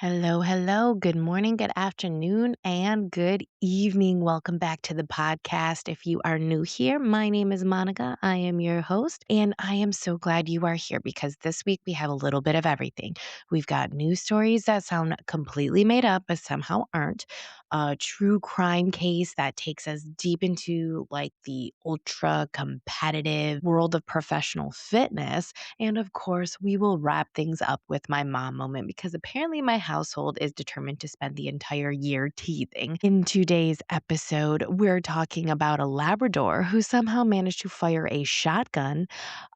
Hello, hello. Good morning, good afternoon, and good evening. Welcome back to the podcast. If you are new here, my name is Monica. I am your host, and I am so glad you are here because this week we have a little bit of everything. We've got news stories that sound completely made up, but somehow aren't. A true crime case that takes us deep into like the ultra competitive world of professional fitness. And of course, we will wrap things up with my mom moment because apparently my household is determined to spend the entire year teething. In today's episode, we're talking about a Labrador who somehow managed to fire a shotgun,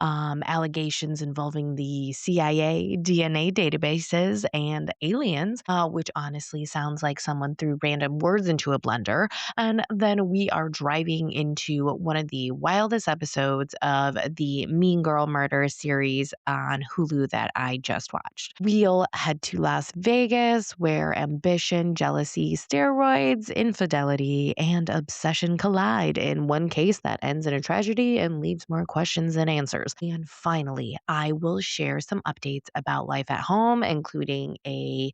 allegations involving the CIA DNA databases and aliens, which honestly sounds like someone threw random words into a blender. And then we are driving into one of the wildest episodes of the Mean Girl Murder series on Hulu that I just watched. We'll head to Las Vegas, where ambition, jealousy, steroids, infidelity, and obsession collide in one case that ends in a tragedy and leaves more questions than answers. And finally, I will share some updates about life at home, including a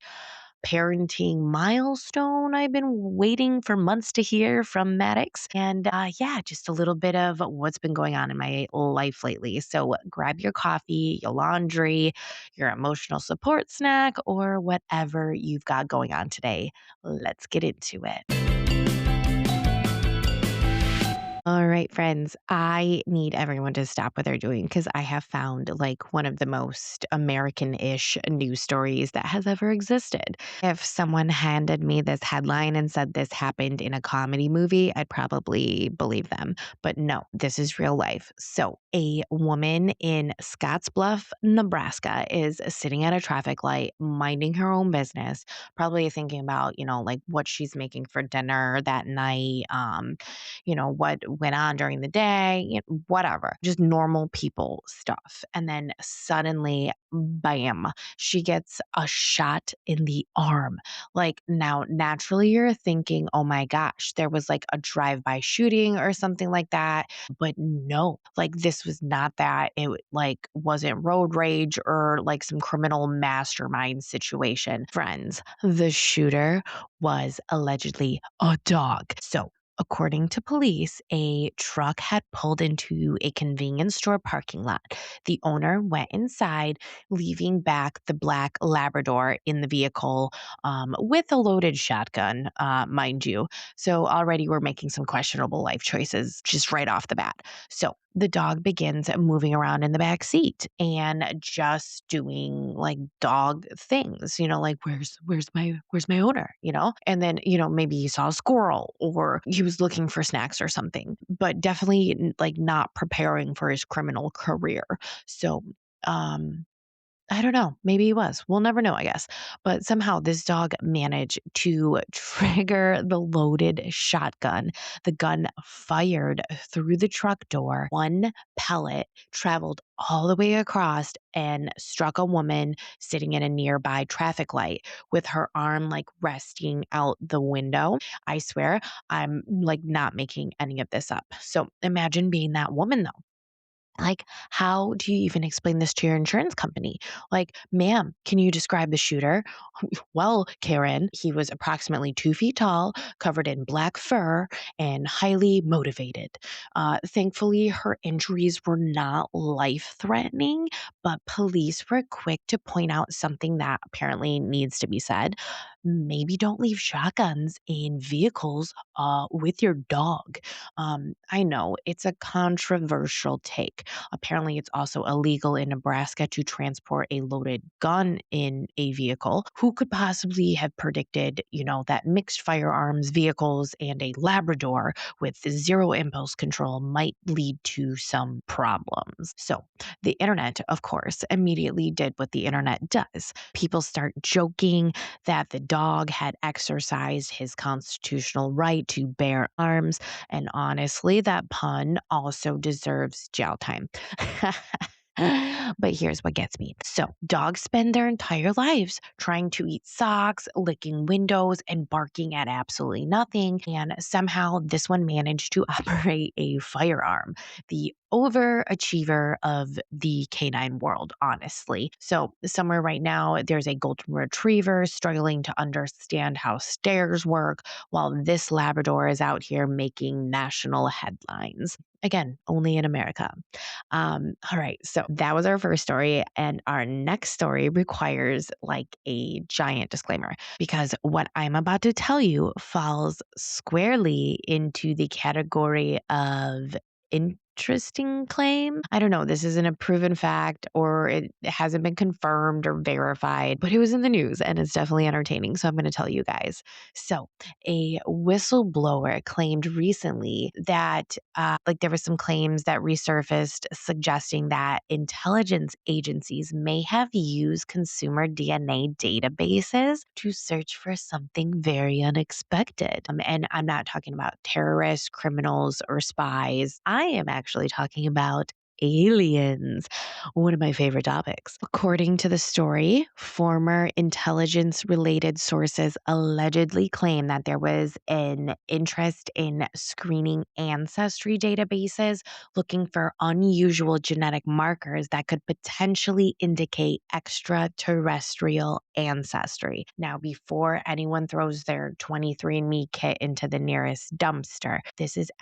parenting milestone I've been waiting for months to hear from Maddox. And yeah, just a little bit of what's been going on in my life lately. So grab your coffee, your laundry, your emotional support snack, or whatever you've got going on today. Let's get into it. All right, friends, I need everyone to stop what they're doing because I have found like one of the most American ish news stories that has ever existed. If someone handed me this headline and said this happened in a comedy movie, I'd probably believe them. But no, this is real life. So, a woman in Scottsbluff, Nebraska is sitting at a traffic light, minding her own business, probably thinking about, like what she's making for dinner that night. What went on during the day, whatever, just normal people stuff. And then suddenly, bam, she gets a shot in the arm. Like now, naturally, you're thinking, oh my gosh, there was like a drive by shooting or something like that. But no, like this was not that. It like wasn't road rage or like some criminal mastermind situation. Friends, the shooter was allegedly a dog. So according to police, a truck had pulled into a convenience store parking lot. The owner went inside, leaving back the black Labrador in the vehicle with a loaded shotgun, mind you. So already we're making some questionable life choices just right off the bat. So the dog begins moving around in the back seat and just doing like dog things, like where's my owner, And then, maybe he saw a squirrel or he was looking for snacks or something, but definitely like not preparing for his criminal career. So, um I don't know. Maybe he was. We'll never know, I guess. But somehow this dog managed to trigger the loaded shotgun. The gun fired through the truck door. One pellet traveled all the way across and struck a woman sitting in a nearby traffic light with her arm like resting out the window. I swear, I'm like not making any of this up. So imagine being that woman though. Like, how do you even explain this to your insurance company? Like, ma'am, can you describe the shooter? Well, Karen, he was approximately 2 feet tall, covered in black fur, and highly motivated. Thankfully, her injuries were not life threatening, but police were quick to point out something that apparently needs to be said. Maybe don't leave shotguns in vehicles with your dog. I know it's a controversial take. Apparently, it's also illegal in Nebraska to transport a loaded gun in a vehicle. Who could possibly have predicted, that mixed firearms vehicles and a Labrador with zero impulse control might lead to some problems? So, the internet, of course, immediately did what the internet does. People start joking that the dog had exercised his constitutional right to bear arms. And honestly, that pun also deserves jail time. But here's what gets me. So, dogs spend their entire lives trying to eat socks, licking windows, and barking at absolutely nothing. And somehow this one managed to operate a firearm, the overachiever of the canine world, honestly. So, somewhere right now, there's a golden retriever struggling to understand how stairs work, while this Labrador is out here making national headlines. Again, only in America. All right. So that was our first story. And our next story requires like a giant disclaimer because what I'm about to tell you falls squarely into the category of interesting claim. I don't know. This isn't a proven fact or it hasn't been confirmed or verified, but it was in the news and it's definitely entertaining. So I'm going to tell you guys. So a whistleblower claimed recently that like there were some claims that resurfaced suggesting that intelligence agencies may have used consumer DNA databases to search for something very unexpected. And I'm not talking about terrorists, criminals, or spies. I am actually talking about aliens, one of my favorite topics. According to the story, former intelligence related sources allegedly claim that there was an interest in screening ancestry databases looking for unusual genetic markers that could potentially indicate extraterrestrial ancestry. Now, before anyone throws their 23andMe kit into the nearest dumpster, this is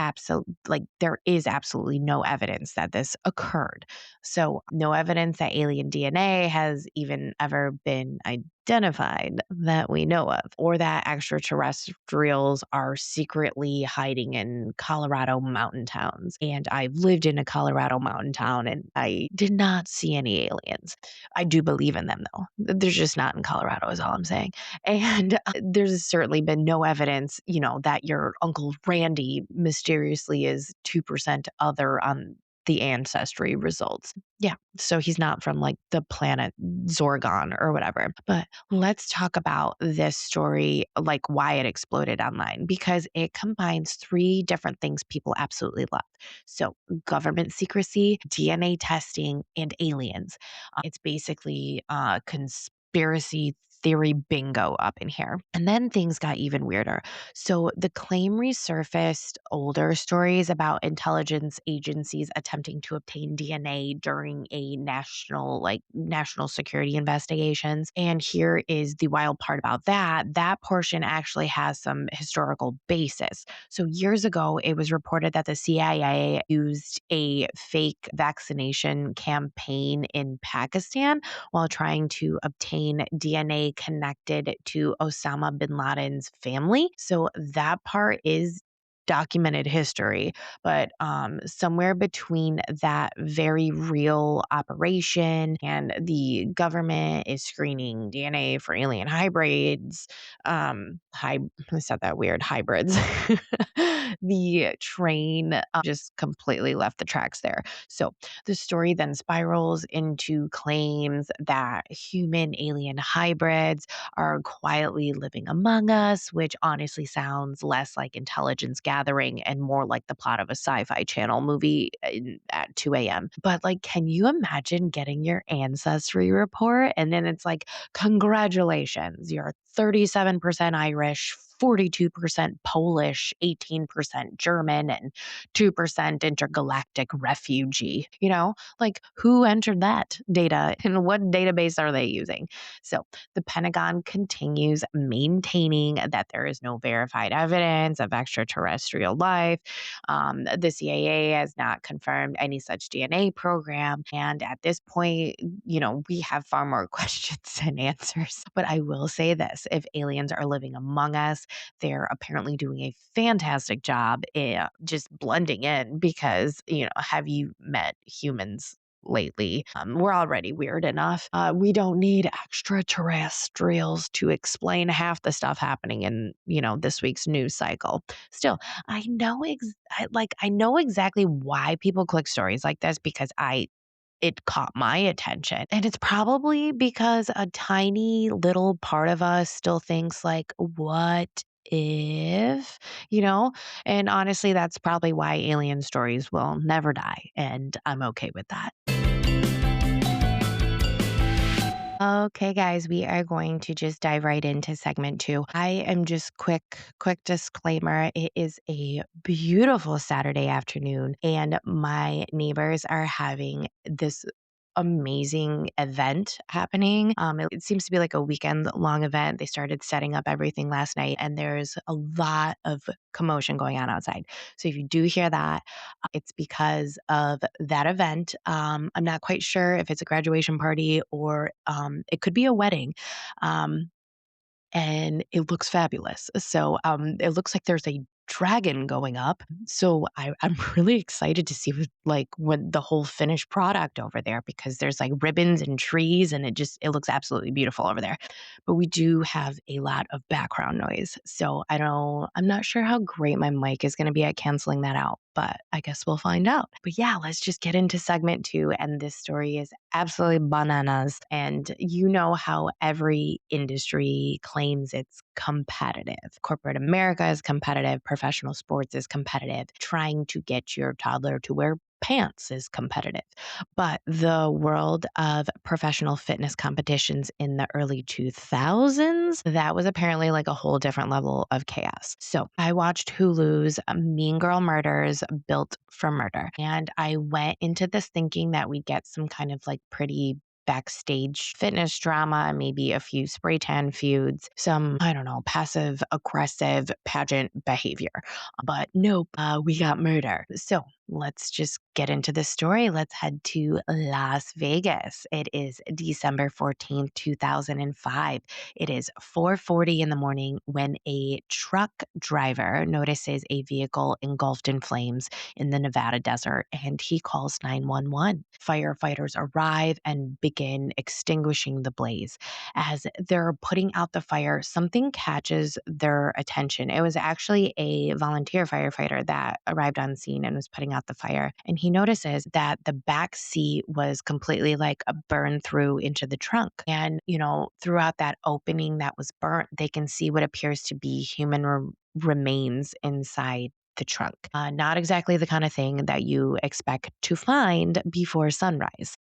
there is absolutely no evidence that this occurred. So, no evidence that alien DNA has even ever been identified that we know of, or that extraterrestrials are secretly hiding in Colorado mountain towns. And I've lived in a Colorado mountain town and I did not see any aliens. I do believe in them though. There's just not in Colorado, is all I'm saying. And there's certainly been no evidence, that your Uncle Randy mysteriously is 2% other on the ancestry results. Yeah. So he's not from like the planet Zorgon or whatever. But let's talk about this story, like why it exploded online, because it combines three different things people absolutely love. So government secrecy, DNA testing, and aliens. It's basically conspiracy theory bingo up in here. And then things got even weirder. So the claim resurfaced older stories about intelligence agencies attempting to obtain DNA during a national security investigations. And here is the wild part about that. That portion actually has some historical basis. So years ago, it was reported that the CIA used a fake vaccination campaign in Pakistan while trying to obtain DNA connected to Osama bin Laden's family. So that part is documented history, but somewhere between that very real operation and the government is screening DNA for alien hybrids, I said that weird, hybrids. The train just completely left the tracks there. So the story then spirals into claims that human alien hybrids are quietly living among us, which honestly sounds less like intelligence gathering and more like the plot of a sci-fi channel movie at 2 a.m. But like, can you imagine getting your ancestry report and then it's like, congratulations, you're 37% Irish, 42% Polish, 18% German, and 2% intergalactic refugee. Like who entered that data and what database are they using? So the Pentagon continues maintaining that there is no verified evidence of extraterrestrial life. The CIA has not confirmed any such DNA program. And at this point, we have far more questions than answers. But I will say this, if aliens are living among us, they're apparently doing a fantastic job in just blending in because, have you met humans lately? We're already weird enough. We don't need extraterrestrials to explain half the stuff happening in, this week's news cycle. Still, I know exactly why people click stories like this because it caught my attention. And it's probably because a tiny little part of us still thinks like, what if, you know? And honestly, that's probably why alien stories will never die. And I'm okay with that. Okay, guys, we are going to just dive right into segment two. I am just quick disclaimer. It is a beautiful Saturday afternoon, and my neighbors are having this amazing event happening. It seems to be like a weekend long event. They started setting up everything last night, and there's a lot of commotion going on outside. So if you do hear that, it's because of that event. I'm not quite sure if it's a graduation party or it could be a wedding. Um, and it looks fabulous. So it looks like there's a dragon going up. So I'm really excited to see what the whole finished product over there because there's like ribbons and trees and it looks absolutely beautiful over there. But we do have a lot of background noise. So I'm not sure how great my mic is going to be at canceling that out, but I guess we'll find out. But yeah, let's just get into segment two. And this story is absolutely bananas. And you know how every industry claims it's competitive. Corporate America is competitive, professional sports is competitive, trying to get your toddler to wear pants is competitive. But the world of professional fitness competitions in the early 2000s, that was apparently like a whole different level of chaos. So I watched Hulu's Mean Girl Murders Built for Murder. And I went into this thinking that we'd get some kind of like pretty backstage fitness drama, maybe a few spray tan feuds, some, I don't know, passive aggressive pageant behavior. But nope, we got murder. So let's just get into the story. Let's head to Las Vegas. It is December 14th, 2005. It is 4:40 in the morning when a truck driver notices a vehicle engulfed in flames in the Nevada desert and he calls 911. Firefighters arrive and begin extinguishing the blaze. As they're putting out the fire, something catches their attention. It was actually a volunteer firefighter that arrived on scene and was putting out the fire. And he notices that the back seat was completely like burned through into the trunk. And, throughout that opening that was burnt, they can see what appears to be human remains inside the trunk. Not exactly the kind of thing that you expect to find before sunrise.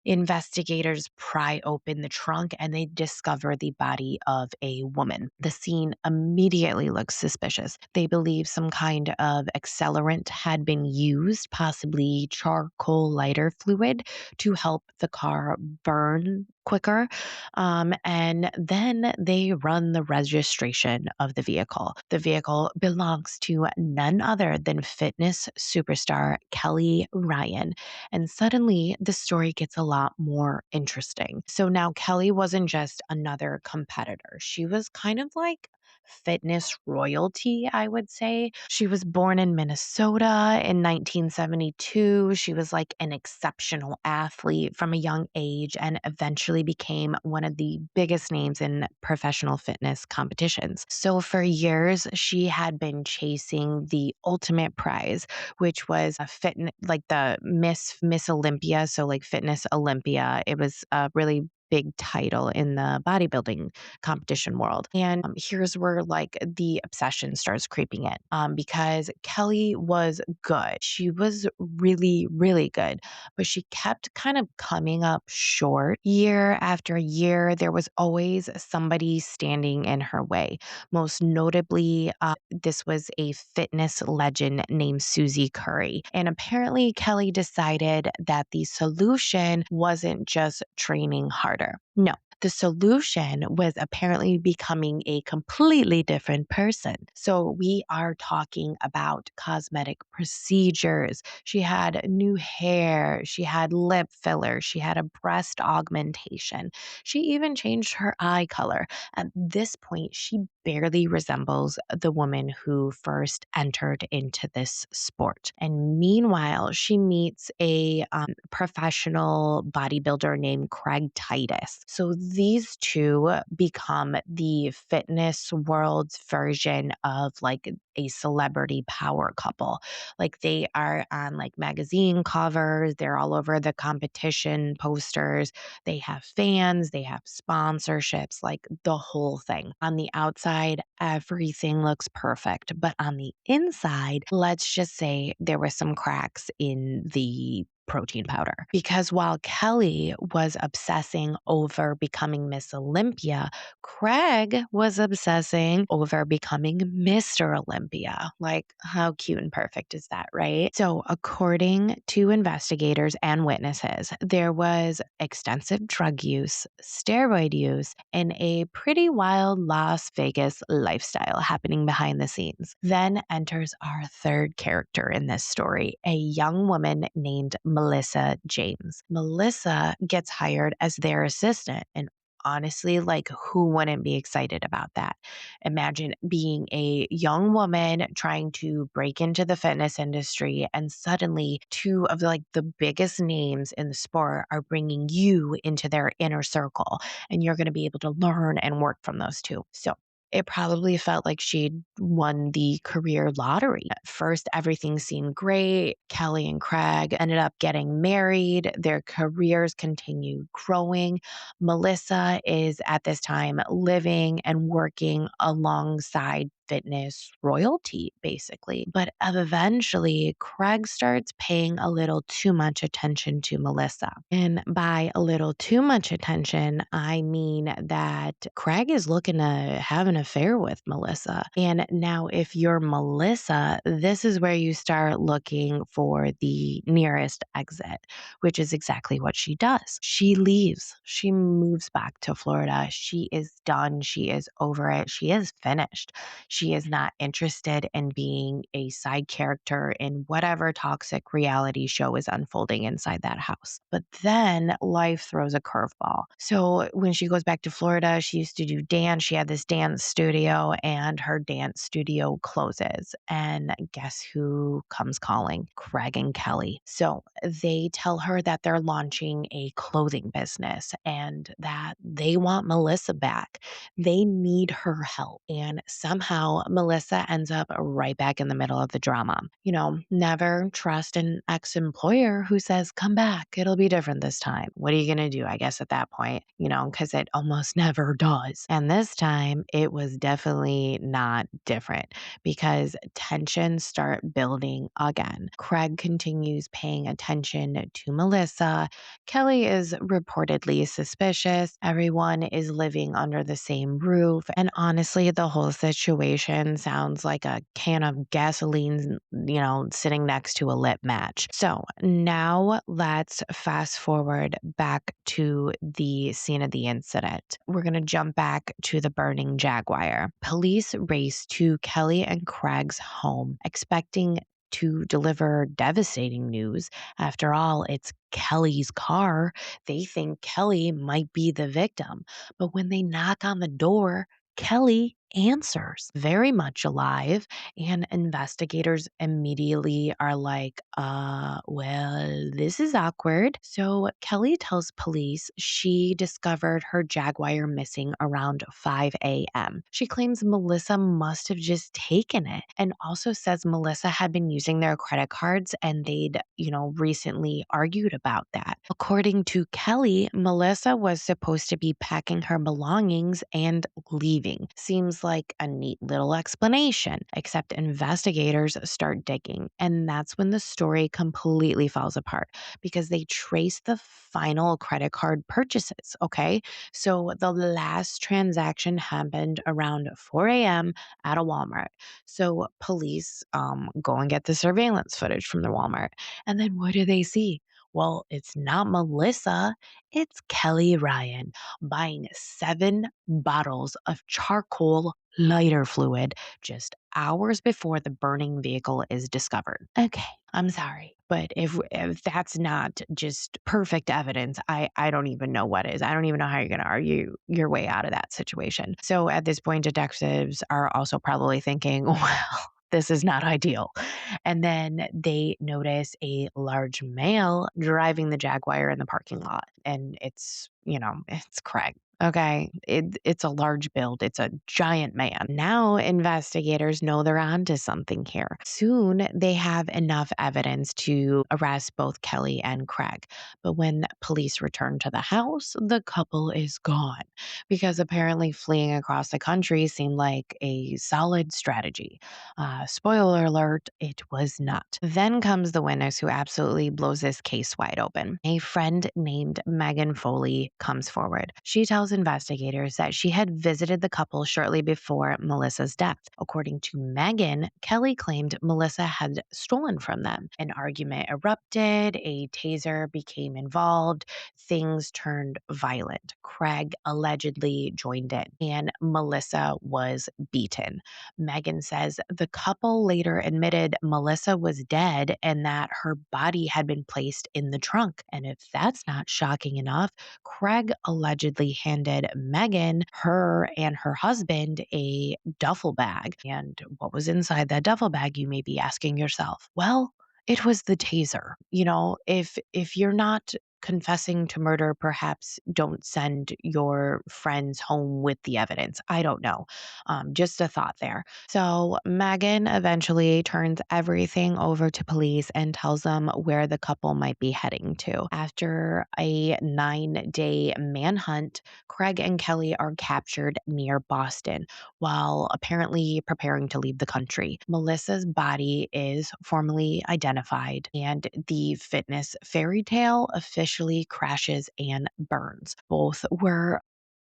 Investigators pry open the trunk and they discover the body of a woman. The scene immediately looks suspicious. They believe some kind of accelerant had been used, possibly charcoal lighter fluid, to help the car burn quicker. And then they run the registration of the vehicle. The vehicle belongs to none other than fitness superstar Kelly Ryan. And suddenly the story gets a lot more interesting. So now Kelly wasn't just another competitor. She was kind of like fitness royalty, I would say. She was born in Minnesota in 1972. She was like an exceptional athlete from a young age and eventually became one of the biggest names in professional fitness competitions. So for years, she had been chasing the ultimate prize, which was a fit like the Miss Olympia, so like Fitness Olympia. It was a really big title in the bodybuilding competition world. And here's where like the obsession starts creeping in because Kelly was good. She was really, really good, but she kept kind of coming up short year after year. There was always somebody standing in her way. Most notably, this was a fitness legend named Susie Curry. And apparently, Kelly decided that the solution wasn't just training harder. No. The solution was apparently becoming a completely different person. So, we are talking about cosmetic procedures. She had new hair, she had lip filler, she had a breast augmentation. She even changed her eye color. At this point, she barely resembles the woman who first entered into this sport. And meanwhile, she meets a professional bodybuilder named Craig Titus. So these two become the fitness world's version of like a celebrity power couple. Like they are on like magazine covers, they're all over the competition posters, they have fans, they have sponsorships, like the whole thing. On the outside, everything looks perfect. But on the inside, let's just say there were some cracks in the protein powder. Because while Kelly was obsessing over becoming Miss Olympia, Craig was obsessing over becoming Mr. Olympia. Like, how cute and perfect is that, right? So, according to investigators and witnesses, there was extensive drug use, steroid use, and a pretty wild Las Vegas lifestyle happening behind the scenes. Then enters our third character in this story, a young woman named Melissa James. Melissa gets hired as their assistant, and honestly, like, who wouldn't be excited about that? Imagine being a young woman trying to break into the fitness industry, and suddenly two of the biggest names in the sport are bringing you into their inner circle, and you're going to be able to learn and work from those two. So it probably felt like she'd won the career lottery. At first, everything seemed great. Kelly and Craig ended up getting married. Their careers continued growing. Melissa is at this time living and working alongside fitness royalty, basically. But eventually, Craig starts paying a little too much attention to Melissa. And by a little too much attention, I mean that Craig is looking to have an affair with Melissa. And now, if you're Melissa, this is where you start looking for the nearest exit, which is exactly what she does. She leaves. She moves back to Florida. She is done. She is over it. She is finished. She is not interested in being a side character in whatever toxic reality show is unfolding inside that house. But then life throws a curveball. So when she goes back to Florida, she used to do dance. She had this dance studio, and her dance studio closes. And guess who comes calling? Craig and Kelly. So they tell her that they're launching a clothing business and that they want Melissa back. They need her help. And somehow Melissa ends up right back in the middle of the drama. Never trust an ex employer who says, come back, it'll be different this time. What are you going to do, I guess, at that point, because it almost never does. And this time it was definitely not different because tensions start building again. Craig continues paying attention to Melissa. Kelly is reportedly suspicious. Everyone is living under the same roof. And honestly, the whole situation sounds like a can of gasoline, sitting next to a lit match. So now let's fast forward back to the scene of the incident. We're going to jump back to the burning Jaguar. Police race to Kelly and Craig's home, expecting to deliver devastating news. After all, it's Kelly's car. They think Kelly might be the victim. But when they knock on the door, Kelly answers, very much alive, and investigators immediately are like, well, this is awkward. So Kelly tells police she discovered her Jaguar missing around 5 a.m. She claims Melissa must have just taken it, and also says Melissa had been using their credit cards and they'd, recently argued about that. According to Kelly, Melissa was supposed to be packing her belongings and leaving. Seems like a neat little explanation, except investigators start digging. And that's when the story completely falls apart because they trace the final credit card purchases. Okay. So the last transaction happened around 4 a.m. at a Walmart. So police go and get the surveillance footage from the Walmart. And then what do they see? Well, it's not Melissa, it's Kelly Ryan buying 7 bottles of charcoal lighter fluid just hours before the burning vehicle is discovered. Okay, I'm sorry. But if that's not just perfect evidence, I don't even know what is. I don't even know how you're going to argue your way out of that situation. So at this point, detectives are also probably thinking, well, this is not ideal. And then they notice a large male driving the Jaguar in the parking lot. And it's Craig. Okay, it's a large build. It's a giant man. Now investigators know they're onto something here. Soon they have enough evidence to arrest both Kelly and Craig. But when police return to the house, the couple is gone because apparently fleeing across the country seemed like a solid strategy. Spoiler alert, it was not. Then comes the witness who absolutely blows this case wide open. A friend named Megan Foley comes forward. She tells investigators that she had visited the couple shortly before Melissa's death. According to Megan, Kelly claimed Melissa had stolen from them. An argument erupted, a taser became involved, things turned violent. Craig allegedly joined in, and Melissa was beaten. Megan says the couple later admitted Melissa was dead and that her body had been placed in the trunk. And if that's not shocking enough, Craig allegedly handed Megan, her and her husband, a duffel bag. And what was inside that duffel bag, you may be asking yourself? Well, it was the taser. If you're not confessing to murder, perhaps don't send your friends home with the evidence. I don't know. Just a thought there. So Megan eventually turns everything over to police and tells them where the couple might be heading to. After a 9-day manhunt, Craig and Kelly are captured near Boston while apparently preparing to leave the country. Melissa's body is formally identified, and the fitness fairy tale officially crashes and burns. Both were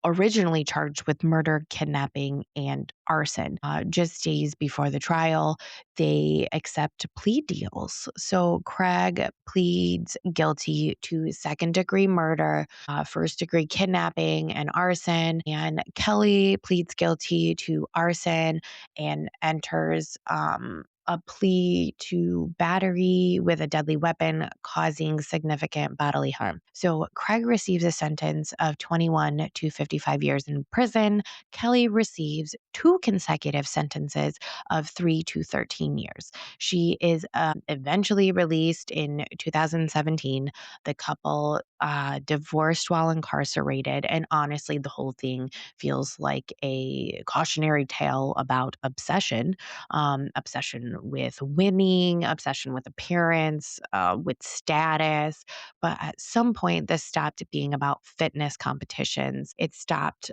originally charged with murder, kidnapping, and arson. Just days before the trial, they accept plea deals. So Craig pleads guilty to second-degree murder, first-degree kidnapping, and arson. And Kelly pleads guilty to arson and enters a plea to battery with a deadly weapon causing significant bodily harm. So Craig receives a sentence of 21 to 55 years in prison. Kelly receives 2 consecutive sentences of 3 to 13 years. She is eventually released in 2017. The couple divorced while incarcerated, and honestly, the whole thing feels like a cautionary tale about obsession with winning, obsession with appearance, with status. But at some point, this stopped being about fitness competitions. It stopped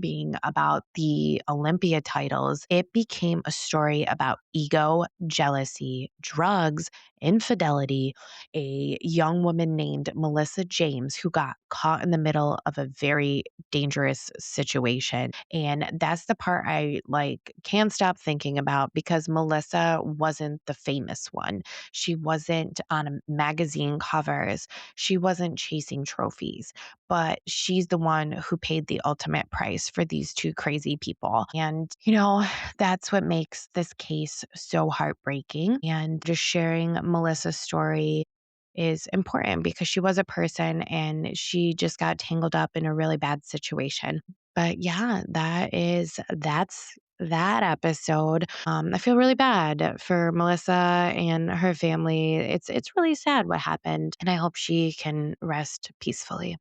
being about the Olympia titles. It became a story about ego, jealousy, drugs, infidelity. A young woman named Melissa James who got caught in the middle of a very dangerous situation. And that's the part I can't stop thinking about because Melissa wasn't the famous one. She wasn't on magazine covers. She wasn't chasing trophies, but she's the one who paid the ultimate price for these two crazy people. And, that's what makes this case so heartbreaking. And just sharing Melissa's story is important because she was a person and she just got tangled up in a really bad situation. But yeah, that's that episode. I feel really bad for Melissa and her family. It's really sad what happened, and I hope she can rest peacefully.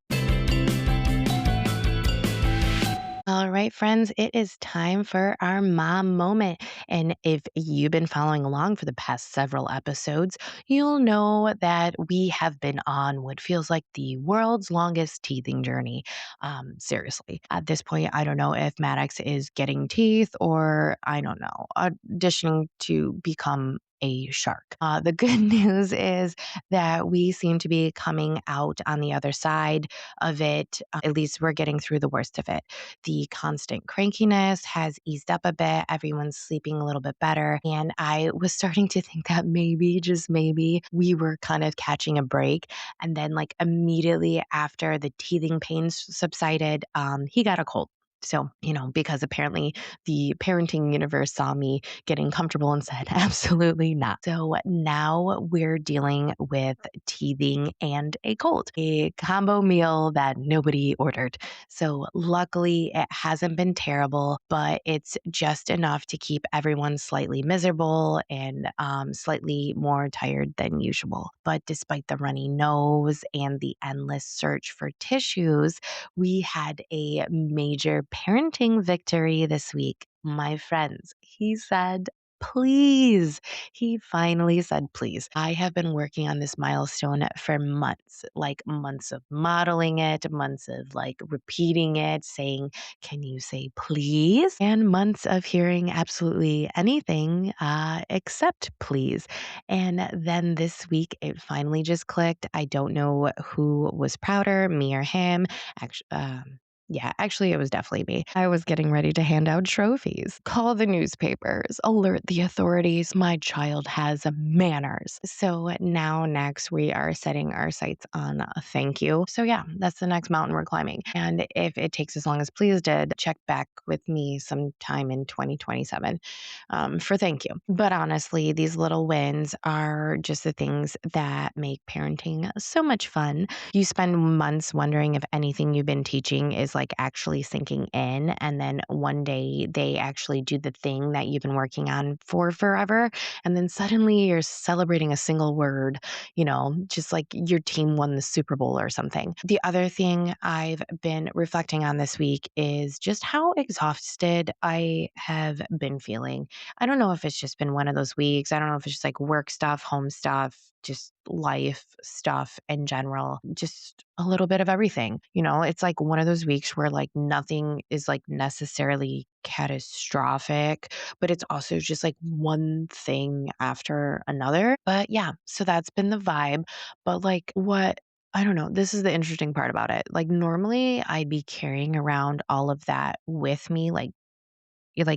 All right, friends, it is time for our mom moment. And if you've been following along for the past several episodes, you'll know that we have been on what feels like the world's longest teething journey. Seriously, at this point, I don't know if Maddox is getting teeth or I don't know, auditioning to become a shark. The good news is that we seem to be coming out on the other side of it. At least we're getting through the worst of it. The constant crankiness has eased up a bit. Everyone's sleeping a little bit better. And I was starting to think that maybe, just maybe, we were kind of catching a break. And then, immediately after the teething pains subsided, he got a cold. So, because apparently the parenting universe saw me getting comfortable and said, absolutely not. So now we're dealing with teething and a cold, a combo meal that nobody ordered. So luckily, it hasn't been terrible, but it's just enough to keep everyone slightly miserable and slightly more tired than usual. But despite the runny nose and the endless search for tissues, we had a major parenting victory this week. My friends, he said, please. He finally said, please. I have been working on this milestone for months, like months of modeling it, months of like repeating it, saying, can you say please? And months of hearing absolutely anything except please. And then this week, it finally just clicked. I don't know who was prouder, me or him. Actually, yeah, actually, it was definitely me. I was getting ready to hand out trophies, call the newspapers, alert the authorities. My child has manners. So now, next, we are setting our sights on a thank you. So, yeah, that's the next mountain we're climbing. And if it takes as long as Please did, check back with me sometime in 2027 for thank you. But honestly, these little wins are just the things that make parenting so much fun. You spend months wondering if anything you've been teaching is like actually sinking in. And then one day they actually do the thing that you've been working on for forever. And then suddenly you're celebrating a single word, just like your team won the Super Bowl or something. The other thing I've been reflecting on this week is just how exhausted I have been feeling. I don't know if it's just been one of those weeks. I don't know if it's just like work stuff, home stuff, just life stuff in general, just a little bit of everything. It's like one of those weeks where like nothing is like necessarily catastrophic, but it's also just like one thing after another. But yeah, so that's been the vibe. But like what I don't know. This is the interesting part about it. Like normally I'd be carrying around all of that with me, like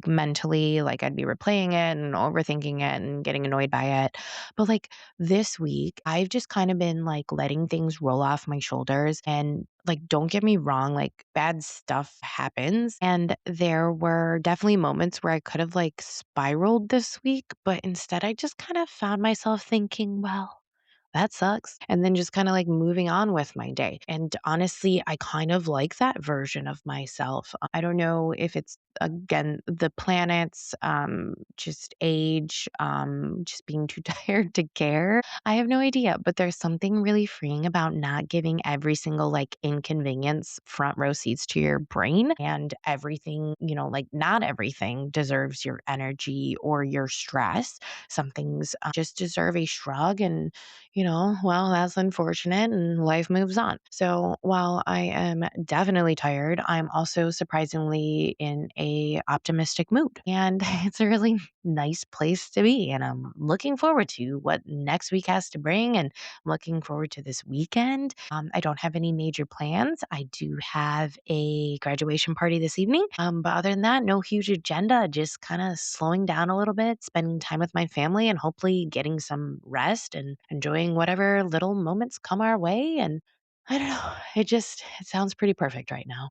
mentally, like I'd be replaying it and overthinking it and getting annoyed by it. But like this week, I've just kind of been like letting things roll off my shoulders. And like, don't get me wrong, like bad stuff happens. And there were definitely moments where I could have like spiraled this week, but instead I just kind of found myself thinking, well, that sucks. And then just kind of like moving on with my day. And honestly, I kind of like that version of myself. I don't know if it's again the planets, just age, just being too tired to care. I have no idea, but there's something really freeing about not giving every single like inconvenience front row seats to your brain and everything, like not everything deserves your energy or your stress. Some things just deserve a shrug and well, that's unfortunate and life moves on. So while I am definitely tired, I'm also surprisingly in a optimistic mood. And it's a really nice place to be. And I'm looking forward to what next week has to bring. And I'm looking forward to this weekend. I don't have any major plans. I do have a graduation party this evening. But other than that, no huge agenda, just kind of slowing down a little bit, spending time with my family, and hopefully getting some rest and enjoying whatever little moments come our way. And I don't know, it sounds pretty perfect right now.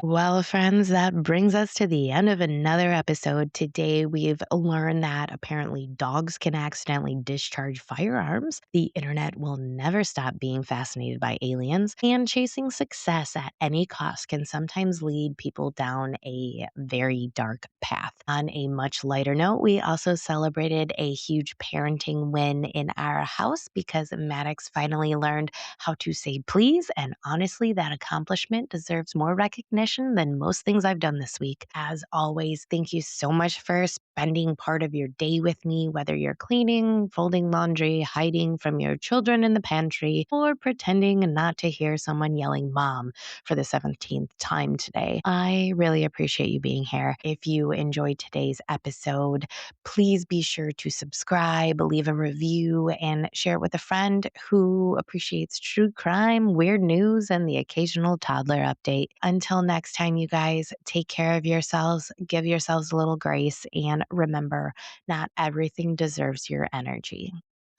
Well, friends, that brings us to the end of another episode. Today, we've learned that apparently dogs can accidentally discharge firearms. The internet will never stop being fascinated by aliens. And chasing success at any cost can sometimes lead people down a very dark path. On a much lighter note, we also celebrated a huge parenting win in our house because Maddox finally learned how to say please. And honestly, that accomplishment deserves more recognition than most things I've done this week. As always, thank you so much for spending part of your day with me, whether you're cleaning, folding laundry, hiding from your children in the pantry, or pretending not to hear someone yelling mom for the 17th time today. I really appreciate you being here. If you enjoyed today's episode, please be sure to subscribe, leave a review, and share it with a friend who appreciates true crime, weird news, and the occasional toddler update. Until next time, you guys, take care of yourselves, give yourselves a little grace, and remember, not everything deserves your energy.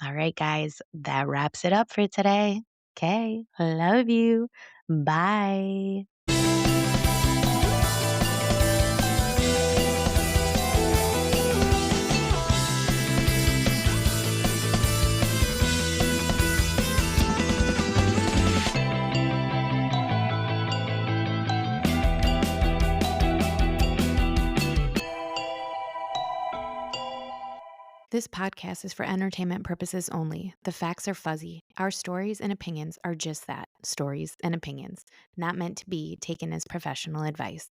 All right, guys, that wraps it up for today. Okay, love you. Bye. This podcast is for entertainment purposes only. The facts are fuzzy. Our stories and opinions are just that, stories and opinions, not meant to be taken as professional advice.